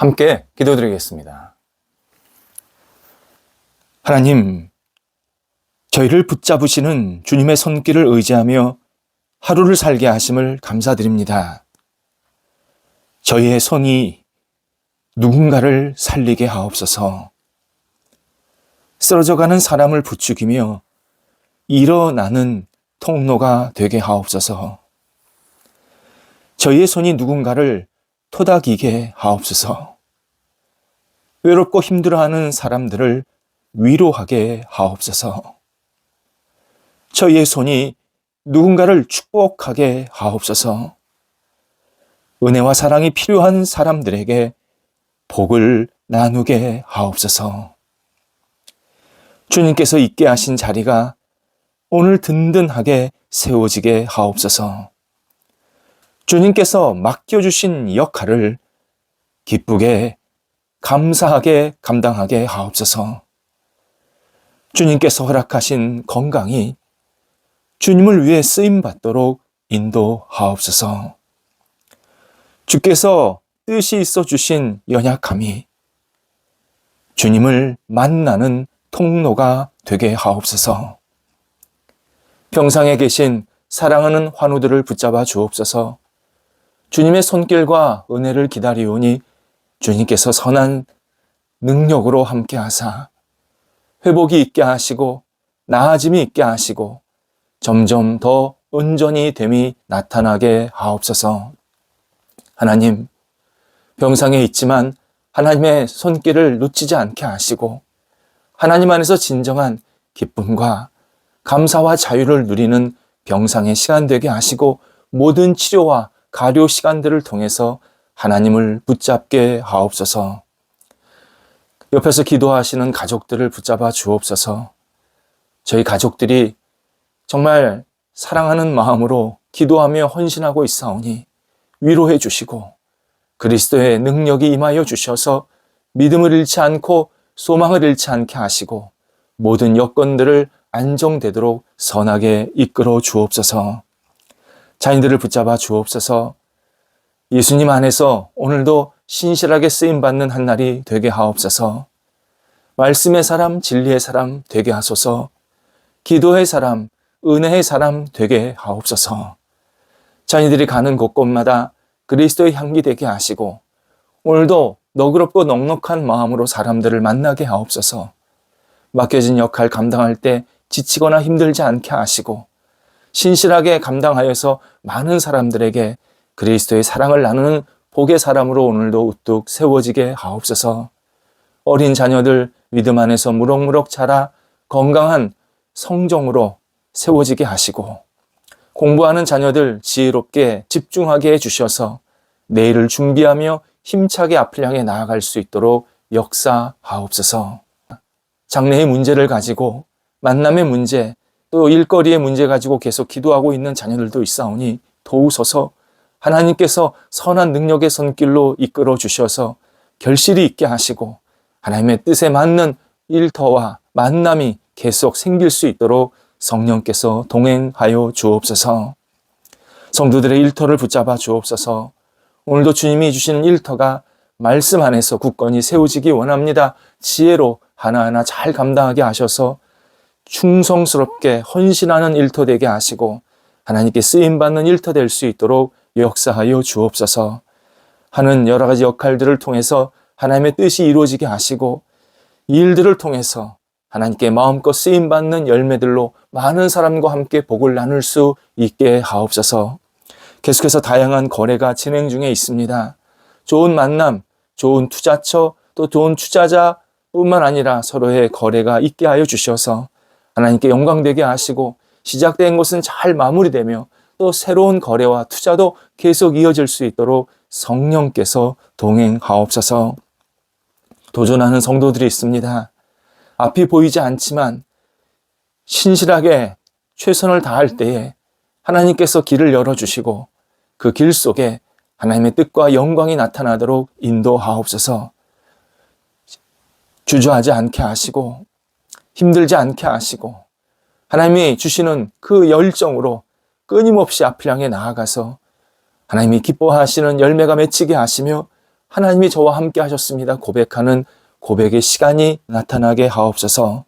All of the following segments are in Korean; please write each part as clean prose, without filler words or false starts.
함께 기도드리겠습니다. 하나님, 저희를 붙잡으시는 주님의 손길을 의지하며 하루를 살게 하심을 감사드립니다. 저희의 손이 누군가를 살리게 하옵소서. 쓰러져가는 사람을 부추기며 일어나는 통로가 되게 하옵소서. 저희의 손이 누군가를 토닥이게 하옵소서. 외롭고 힘들어하는 사람들을 위로하게 하옵소서. 저희의 손이 누군가를 축복하게 하옵소서. 은혜와 사랑이 필요한 사람들에게 복을 나누게 하옵소서. 주님께서 있게 하신 자리가 오늘 든든하게 세워지게 하옵소서. 주님께서 맡겨주신 역할을 기쁘게 감사하게 감당하게 하옵소서. 주님께서 허락하신 건강이 주님을 위해 쓰임받도록 인도하옵소서. 주께서 뜻이 있어 주신 연약함이 주님을 만나는 통로가 되게 하옵소서. 병상에 계신 사랑하는 환우들을 붙잡아 주옵소서. 주님의 손길과 은혜를 기다리오니 주님께서 선한 능력으로 함께 하사 회복이 있게 하시고 나아짐이 있게 하시고 점점 더 온전히 됨이 나타나게 하옵소서. 하나님, 병상에 있지만 하나님의 손길을 놓치지 않게 하시고 하나님 안에서 진정한 기쁨과 감사와 자유를 누리는 병상의 시간 되게 하시고 모든 치료와 가료 시간들을 통해서 하나님을 붙잡게 하옵소서. 옆에서 기도하시는 가족들을 붙잡아 주옵소서. 저희 가족들이 정말 사랑하는 마음으로 기도하며 헌신하고 있사오니 위로해 주시고 그리스도의 능력이 임하여 주셔서 믿음을 잃지 않고 소망을 잃지 않게 하시고 모든 여건들을 안정되도록 선하게 이끌어 주옵소서. 자녀들을 붙잡아 주옵소서. 예수님 안에서 오늘도 신실하게 쓰임받는 한 날이 되게 하옵소서. 말씀의 사람, 진리의 사람 되게 하소서. 기도의 사람, 은혜의 사람 되게 하옵소서. 자녀들이 가는 곳곳마다 그리스도의 향기 되게 하시고 오늘도 너그럽고 넉넉한 마음으로 사람들을 만나게 하옵소서. 맡겨진 역할 감당할 때 지치거나 힘들지 않게 하시고 신실하게 감당하여서 많은 사람들에게 그리스도의 사랑을 나누는 복의 사람으로 오늘도 우뚝 세워지게 하옵소서. 어린 자녀들 믿음 안에서 무럭무럭 자라 건강한 성정으로 세워지게 하시고 공부하는 자녀들 지혜롭게 집중하게 해주셔서 내일을 준비하며 힘차게 앞을 향해 나아갈 수 있도록 역사하옵소서. 장래의 문제를 가지고 만남의 문제 또 일거리의 문제 가지고 계속 기도하고 있는 자녀들도 있사오니 도우소서. 하나님께서 선한 능력의 손길로 이끌어 주셔서 결실이 있게 하시고 하나님의 뜻에 맞는 일터와 만남이 계속 생길 수 있도록 성령께서 동행하여 주옵소서. 성도들의 일터를 붙잡아 주옵소서. 오늘도 주님이 주시는 일터가 말씀 안에서 굳건히 세워지기 원합니다. 지혜로 하나하나 잘 감당하게 하셔서 충성스럽게 헌신하는 일터 되게 하시고 하나님께 쓰임받는 일터 될 수 있도록 역사하여 주옵소서. 하는 여러 가지 역할들을 통해서 하나님의 뜻이 이루어지게 하시고 이 일들을 통해서 하나님께 마음껏 쓰임받는 열매들로 많은 사람과 함께 복을 나눌 수 있게 하옵소서. 계속해서 다양한 거래가 진행 중에 있습니다. 좋은 만남, 좋은 투자처, 또 좋은 투자자뿐만 아니라 서로의 거래가 있게 하여 주셔서 하나님께 영광되게 하시고 시작된 것은 잘 마무리되며 또 새로운 거래와 투자도 계속 이어질 수 있도록 성령께서 동행하옵소서. 도전하는 성도들이 있습니다. 앞이 보이지 않지만 신실하게 최선을 다할 때에 하나님께서 길을 열어주시고 그 길 속에 하나님의 뜻과 영광이 나타나도록 인도하옵소서. 주저하지 않게 하시고 힘들지 않게 하시고 하나님이 주시는 그 열정으로 끊임없이 앞을 향해 나아가서 하나님이 기뻐하시는 열매가 맺히게 하시며 하나님이 저와 함께 하셨습니다 고백하는 고백의 시간이 나타나게 하옵소서.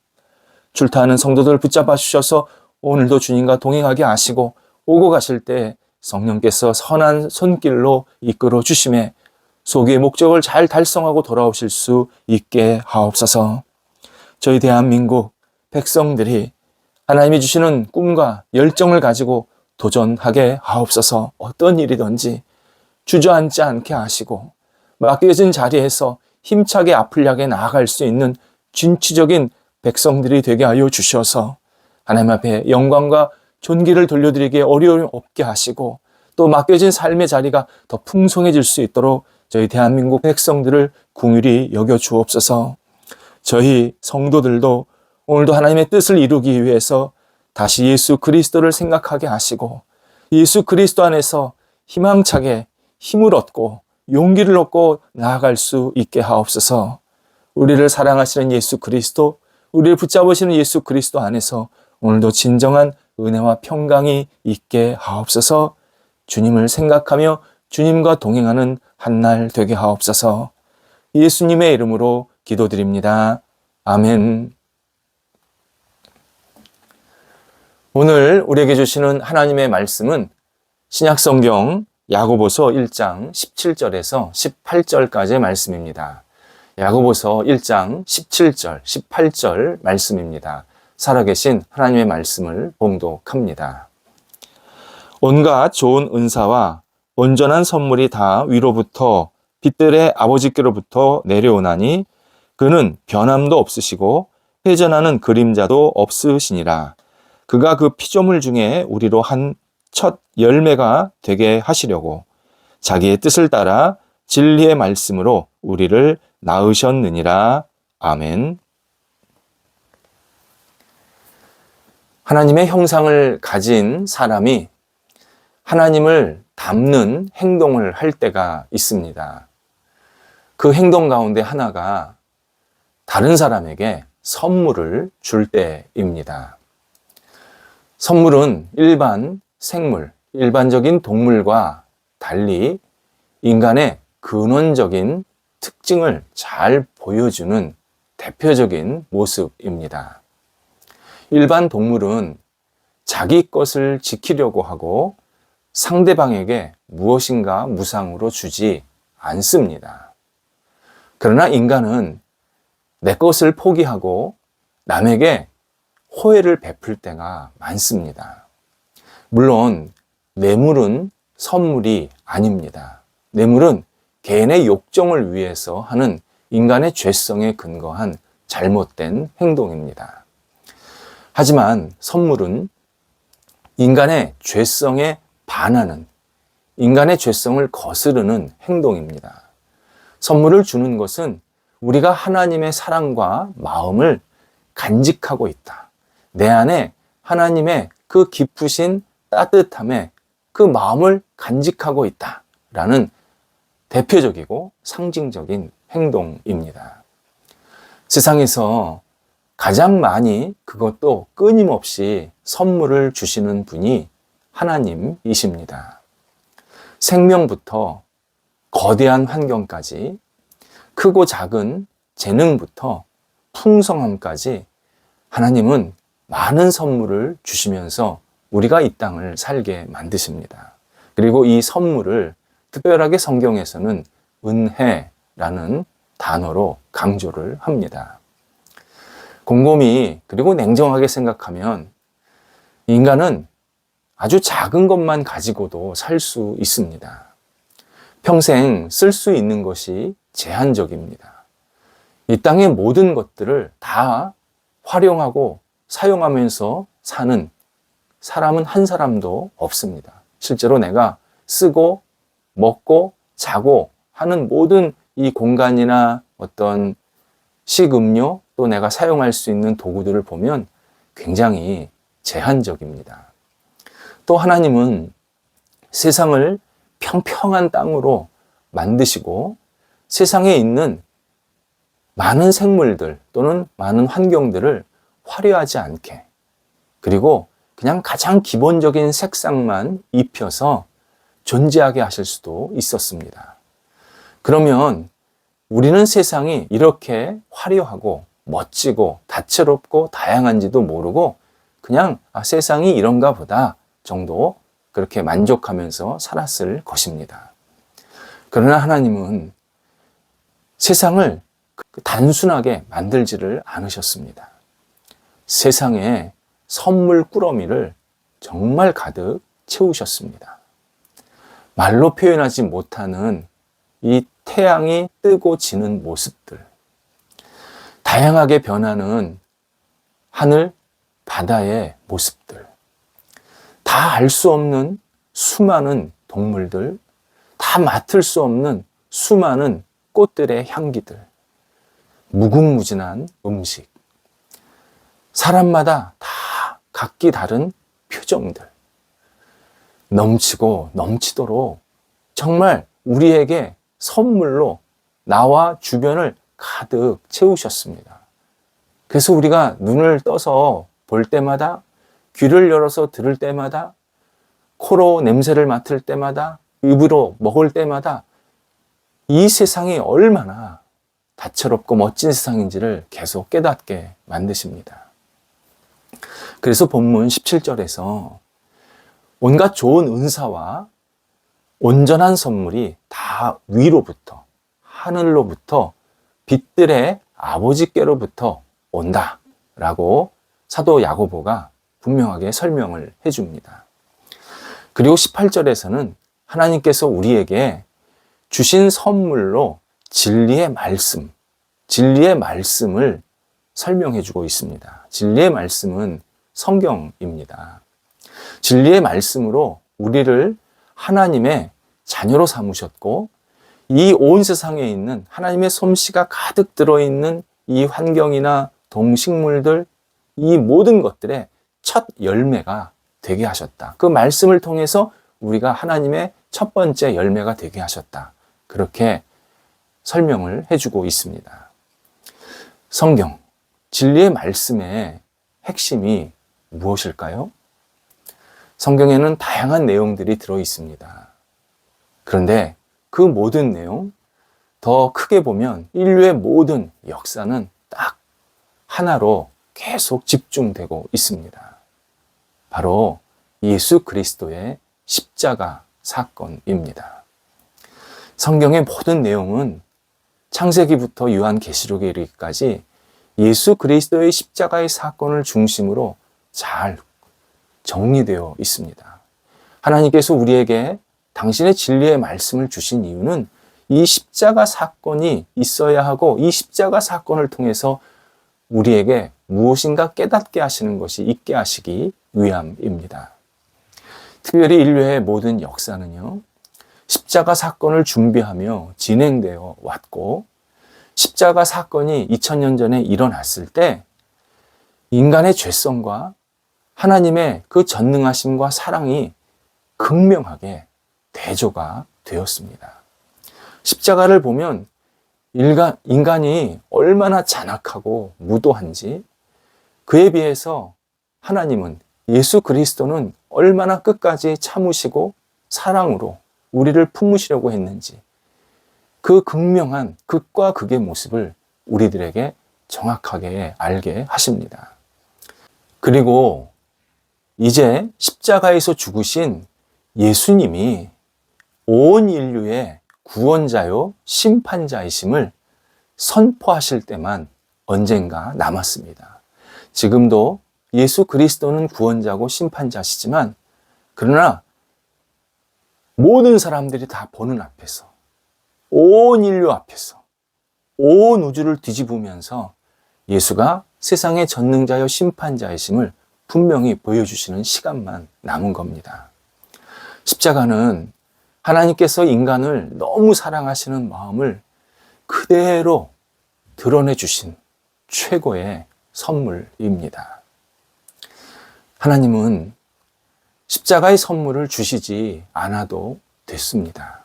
출타하는 성도들 붙잡아 주셔서 오늘도 주님과 동행하게 하시고 오고 가실 때 성령께서 선한 손길로 이끌어 주심에 소기의 목적을 잘 달성하고 돌아오실 수 있게 하옵소서. 저희 대한민국 백성들이 하나님이 주시는 꿈과 열정을 가지고 도전하게 하옵소서. 어떤 일이든지 주저앉지 않게 하시고 맡겨진 자리에서 힘차게 앞을 향해 나아갈 수 있는 진취적인 백성들이 되게 하여 주셔서 하나님 앞에 영광과 존귀를 돌려드리기에 어려움 없게 하시고 또 맡겨진 삶의 자리가 더 풍성해질 수 있도록 저희 대한민국 백성들을 긍휼히 여겨 주옵소서. 저희 성도들도 오늘도 하나님의 뜻을 이루기 위해서 다시 예수 그리스도를 생각하게 하시고 예수 그리스도 안에서 희망차게 힘을 얻고 용기를 얻고 나아갈 수 있게 하옵소서. 우리를 사랑하시는 예수 그리스도, 우리를 붙잡으시는 예수 그리스도 안에서 오늘도 진정한 은혜와 평강이 있게 하옵소서. 주님을 생각하며 주님과 동행하는 한 날 되게 하옵소서. 예수님의 이름으로 기도드립니다. 아멘. 오늘 우리에게 주시는 하나님의 말씀은 신약성경 야고보서 1장 17절에서 18절까지의 말씀입니다. 야고보서 1장 17절, 18절 말씀입니다. 살아계신 하나님의 말씀을 봉독합니다. 온갖 좋은 은사와 온전한 선물이 다 위로부터 빛들의 아버지께로부터 내려오나니 그는 변함도 없으시고 회전하는 그림자도 없으시니라. 그가 그 피조물 중에 우리로 한 첫 열매가 되게 하시려고 자기의 뜻을 따라 진리의 말씀으로 우리를 낳으셨느니라. 아멘. 하나님의 형상을 가진 사람이 하나님을 닮는 행동을 할 때가 있습니다. 그 행동 가운데 하나가 다른 사람에게 선물을 줄 때입니다. 선물은 일반 생물, 일반적인 동물과 달리 인간의 근원적인 특징을 잘 보여주는 대표적인 모습입니다. 일반 동물은 자기 것을 지키려고 하고 상대방에게 무엇인가 무상으로 주지 않습니다. 그러나 인간은 내 것을 포기하고 남에게 호혜를 베풀 때가 많습니다. 물론 뇌물은 선물이 아닙니다. 뇌물은 개인의 욕정을 위해서 하는 인간의 죄성에 근거한 잘못된 행동입니다. 하지만 선물은 인간의 죄성에 반하는, 인간의 죄성을 거스르는 행동입니다. 선물을 주는 것은 우리가 하나님의 사랑과 마음을 간직하고 있다. 내 안에 하나님의 그 깊으신 따뜻함에 그 마음을 간직하고 있다라는 대표적이고 상징적인 행동입니다. 세상에서 가장 많이 그것도 끊임없이 선물을 주시는 분이 하나님이십니다. 생명부터 거대한 환경까지 크고 작은 재능부터 풍성함까지 하나님은 많은 선물을 주시면서 우리가 이 땅을 살게 만드십니다. 그리고 이 선물을 특별하게 성경에서는 은혜라는 단어로 강조를 합니다. 곰곰이 그리고 냉정하게 생각하면 인간은 아주 작은 것만 가지고도 살 수 있습니다. 평생 쓸 수 있는 것이 제한적입니다. 이 땅의 모든 것들을 다 활용하고 사용하면서 사는 사람은 한 사람도 없습니다. 실제로 내가 쓰고 먹고 자고 하는 모든 이 공간이나 어떤 식음료 또 내가 사용할 수 있는 도구들을 보면 굉장히 제한적입니다. 또 하나님은 세상을 평평한 땅으로 만드시고 세상에 있는 많은 생물들 또는 많은 환경들을 화려하지 않게 그리고 그냥 가장 기본적인 색상만 입혀서 존재하게 하실 수도 있었습니다. 그러면 우리는 세상이 이렇게 화려하고 멋지고 다채롭고 다양한지도 모르고 그냥 세상이 이런가 보다 정도 그렇게 만족하면서 살았을 것입니다. 그러나 하나님은 세상을 단순하게 만들지를 않으셨습니다. 세상에 선물 꾸러미를 정말 가득 채우셨습니다. 말로 표현하지 못하는 이 태양이 뜨고 지는 모습들, 다양하게 변하는 하늘, 바다의 모습들, 다 알 수 없는 수많은 동물들, 다 맡을 수 없는 수많은 꽃들의 향기들, 무궁무진한 음식, 사람마다 다 각기 다른 표정들, 넘치고 넘치도록 정말 우리에게 선물로 나와 주변을 가득 채우셨습니다. 그래서 우리가 눈을 떠서 볼 때마다, 귀를 열어서 들을 때마다, 코로 냄새를 맡을 때마다, 입으로 먹을 때마다 이 세상이 얼마나 다채롭고 멋진 세상인지를 계속 깨닫게 만드십니다. 그래서 본문 17절에서 온갖 좋은 은사와 온전한 선물이 다 위로부터, 하늘로부터, 빛들의 아버지께로부터 온다 라고 사도 야고보가 분명하게 설명을 해줍니다. 그리고 18절에서는 하나님께서 우리에게 주신 선물로 진리의 말씀을 설명해 주고 있습니다. 진리의 말씀은 성경입니다. 진리의 말씀으로 우리를 하나님의 자녀로 삼으셨고, 이 온 세상에 있는 하나님의 솜씨가 가득 들어있는 이 환경이나 동식물들, 이 모든 것들의 첫 열매가 되게 하셨다. 그 말씀을 통해서 우리가 하나님의 첫 번째 열매가 되게 하셨다. 그렇게 설명을 해주고 있습니다. 성경, 진리의 말씀의 핵심이 무엇일까요? 성경에는 다양한 내용들이 들어 있습니다. 그런데 그 모든 내용, 더 크게 보면 인류의 모든 역사는 딱 하나로 계속 집중되고 있습니다. 바로 예수 그리스도의 십자가 사건입니다. 성경의 모든 내용은 창세기부터 요한계시록에 이르기까지 예수 그리스도의 십자가의 사건을 중심으로 잘 정리되어 있습니다. 하나님께서 우리에게 당신의 진리의 말씀을 주신 이유는 이 십자가 사건이 있어야 하고, 이 십자가 사건을 통해서 우리에게 무엇인가 깨닫게 하시는 것이 있게 하시기 위함입니다. 특별히 인류의 모든 역사는요, 십자가 사건을 준비하며 진행되어 왔고, 십자가 사건이 2000년 전에 일어났을 때 인간의 죄성과 하나님의 그 전능하심과 사랑이 극명하게 대조가 되었습니다. 십자가를 보면 인간이 얼마나 잔악하고 무도한지, 그에 비해서 하나님은, 예수 그리스도는 얼마나 끝까지 참으시고 사랑으로 우리를 품으시려고 했는지, 그 극명한 극과 극의 모습을 우리들에게 정확하게 알게 하십니다. 그리고 이제 십자가에서 죽으신 예수님이 온 인류의 구원자요 심판자이심을 선포하실 때만 언젠가 남았습니다. 지금도 예수 그리스도는 구원자고 심판자시지만, 그러나 모든 사람들이 다 보는 앞에서, 온 인류 앞에서, 온 우주를 뒤집으면서 예수가 세상의 전능자여 심판자이심을 분명히 보여주시는 시간만 남은 겁니다. 십자가는 하나님께서 인간을 너무 사랑하시는 마음을 그대로 드러내 주신 최고의 선물입니다. 하나님은 십자가의 선물을 주시지 않아도 됐습니다.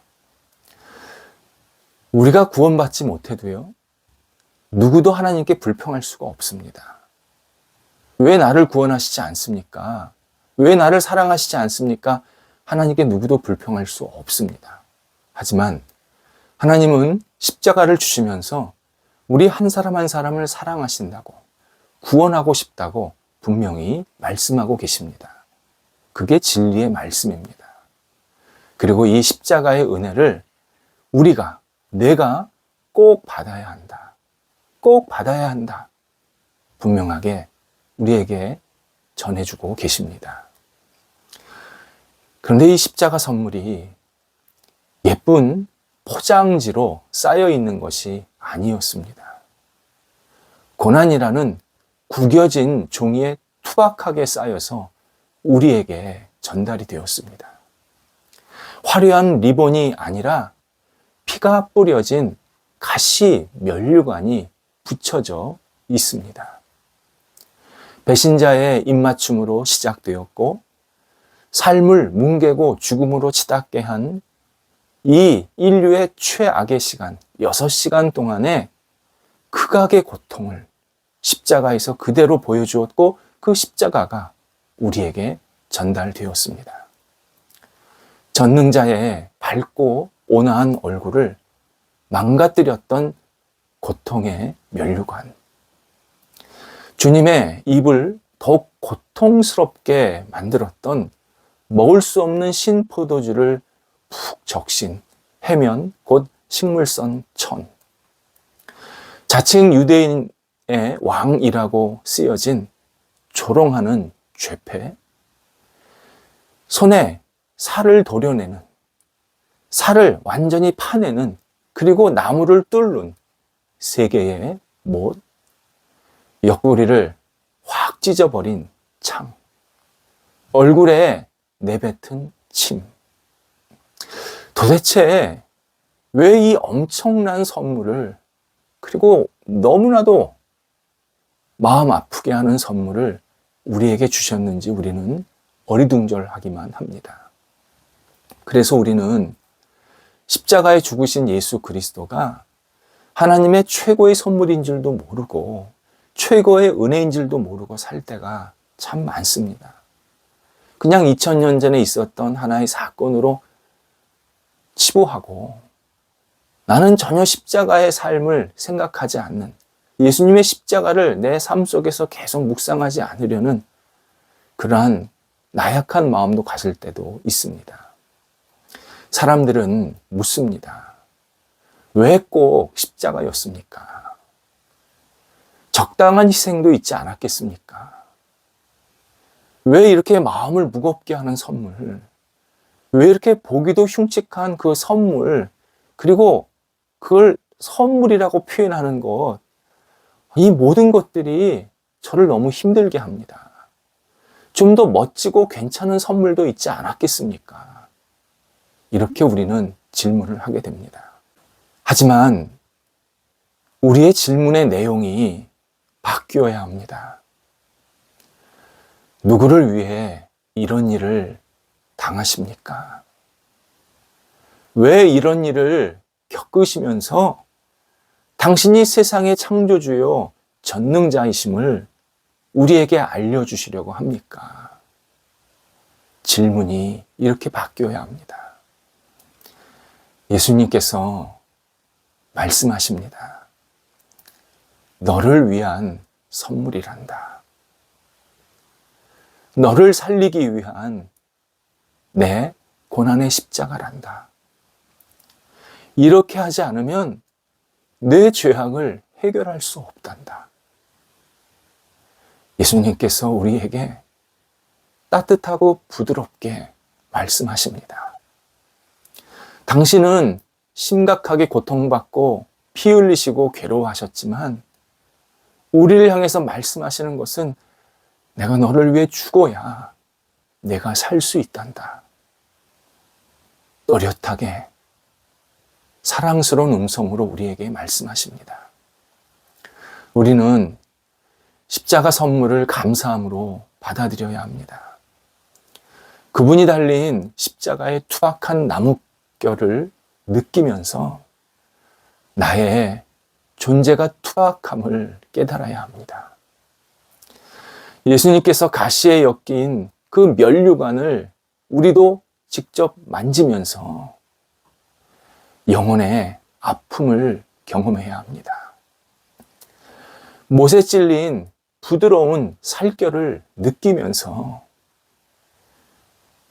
우리가 구원받지 못해도요, 누구도 하나님께 불평할 수가 없습니다. 왜 나를 구원하시지 않습니까? 왜 나를 사랑하시지 않습니까? 하나님께 누구도 불평할 수 없습니다. 하지만 하나님은 십자가를 주시면서 우리 한 사람 한 사람을 사랑하신다고, 구원하고 싶다고 분명히 말씀하고 계십니다. 그게 진리의 말씀입니다. 그리고 이 십자가의 은혜를 내가 꼭 받아야 한다. 꼭 받아야 한다. 분명하게 우리에게 전해주고 계십니다. 그런데 이 십자가 선물이 예쁜 포장지로 쌓여 있는 것이 아니었습니다. 고난이라는 구겨진 종이에 투박하게 쌓여서 우리에게 전달이 되었습니다. 화려한 리본이 아니라 피가 뿌려진 가시 면류관이 붙여져 있습니다. 배신자의 입맞춤으로 시작되었고 삶을 뭉개고 죽음으로 치닫게 한 이 인류의 최악의 시간, 6시간 동안의 극악의 고통을 십자가에서 그대로 보여주었고 그 십자가가 우리에게 전달되었습니다. 전능자의 밝고 온화한 얼굴을 망가뜨렸던 고통의 면류관. 주님의 입을 더욱 고통스럽게 만들었던 먹을 수 없는 신포도주를 푹 적신 해면 곧 식물선 천. 자칭 유대인의 왕이라고 쓰여진 조롱하는 죄패. 손에 살을 도려내는, 살을 완전히 파내는, 그리고 나무를 뚫는 3개의 못. 옆구리를 확 찢어버린 창. 얼굴에 내뱉은 침. 도대체 왜 이 엄청난 선물을, 그리고 너무나도 마음 아프게 하는 선물을 우리에게 주셨는지 우리는 어리둥절하기만 합니다. 그래서 우리는 십자가에 죽으신 예수 그리스도가 하나님의 최고의 선물인 줄도 모르고 최고의 은혜인 줄도 모르고 살 때가 참 많습니다. 그냥 2000년 전에 있었던 하나의 사건으로 치부하고 나는 전혀 십자가의 삶을 생각하지 않는, 예수님의 십자가를 내 삶 속에서 계속 묵상하지 않으려는 그러한 나약한 마음도 가질 때도 있습니다. 사람들은 묻습니다. 왜 꼭 십자가였습니까? 적당한 희생도 있지 않았겠습니까? 왜 이렇게 마음을 무겁게 하는 선물, 왜 이렇게 보기도 흉측한 그 선물, 그리고 그걸 선물이라고 표현하는 것, 이 모든 것들이 저를 너무 힘들게 합니다. 좀 더 멋지고 괜찮은 선물도 있지 않았겠습니까? 이렇게 우리는 질문을 하게 됩니다. 하지만 우리의 질문의 내용이 바뀌어야 합니다. 누구를 위해 이런 일을 당하십니까? 왜 이런 일을 겪으시면서 당신이 세상의 창조주요 전능자이심을 우리에게 알려주시려고 합니까? 질문이 이렇게 바뀌어야 합니다. 예수님께서 말씀하십니다. 너를 위한 선물이란다. 너를 살리기 위한 내 고난의 십자가란다. 이렇게 하지 않으면 내 죄악을 해결할 수 없단다. 예수님께서 우리에게 따뜻하고 부드럽게 말씀하십니다. 당신은 심각하게 고통받고 피 흘리시고 괴로워하셨지만 우리를 향해서 말씀하시는 것은 내가 너를 위해 죽어야 내가 살 수 있단다. 또렷하게 사랑스러운 음성으로 우리에게 말씀하십니다. 우리는 십자가 선물을 감사함으로 받아들여야 합니다. 그분이 달린 십자가의 투박한 나뭇결을 느끼면서 나의 존재가 투박함을 깨달아야 합니다. 예수님께서 가시에 엮인 그 면류관을 우리도 직접 만지면서 영혼의 아픔을 경험해야 합니다. 못에 찔린 부드러운 살결을 느끼면서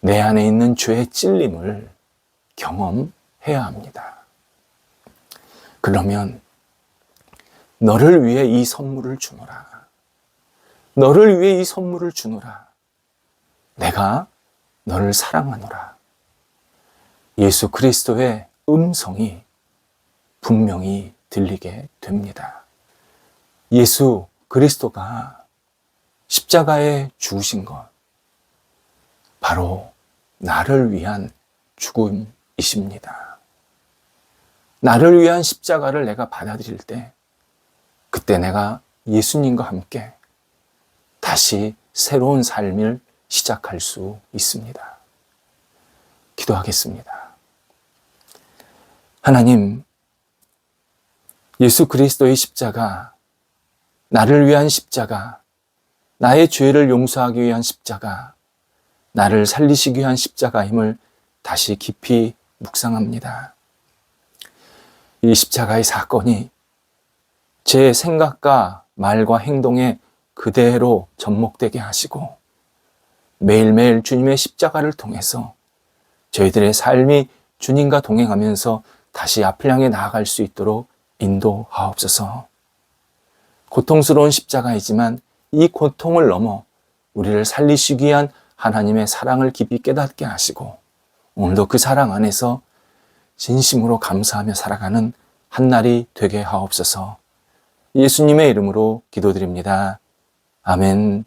내 안에 있는 죄의 찔림을 경험해야 합니다. 그러면 너를 위해 이 선물을 주노라. 너를 위해 이 선물을 주노라. 내가 너를 사랑하노라. 예수 그리스도의 음성이 분명히 들리게 됩니다. 예수 그리스도가 십자가에 죽으신 것, 바로 나를 위한 죽음이십니다. 나를 위한 십자가를 내가 받아들일 때, 그때 내가 예수님과 함께 다시 새로운 삶을 시작할 수 있습니다. 기도하겠습니다. 하나님, 예수 그리스도의 십자가, 나를 위한 십자가, 나의 죄를 용서하기 위한 십자가, 나를 살리시기 위한 십자가임을 다시 깊이 묵상합니다. 이 십자가의 사건이 제 생각과 말과 행동에 그대로 접목되게 하시고 매일매일 주님의 십자가를 통해서 저희들의 삶이 주님과 동행하면서 다시 앞을 향해 나아갈 수 있도록 인도하옵소서. 고통스러운 십자가이지만 이 고통을 넘어 우리를 살리시기 위한 하나님의 사랑을 깊이 깨닫게 하시고 오늘도 그 사랑 안에서 진심으로 감사하며 살아가는 한날이 되게 하옵소서. 예수님의 이름으로 기도드립니다. 아멘.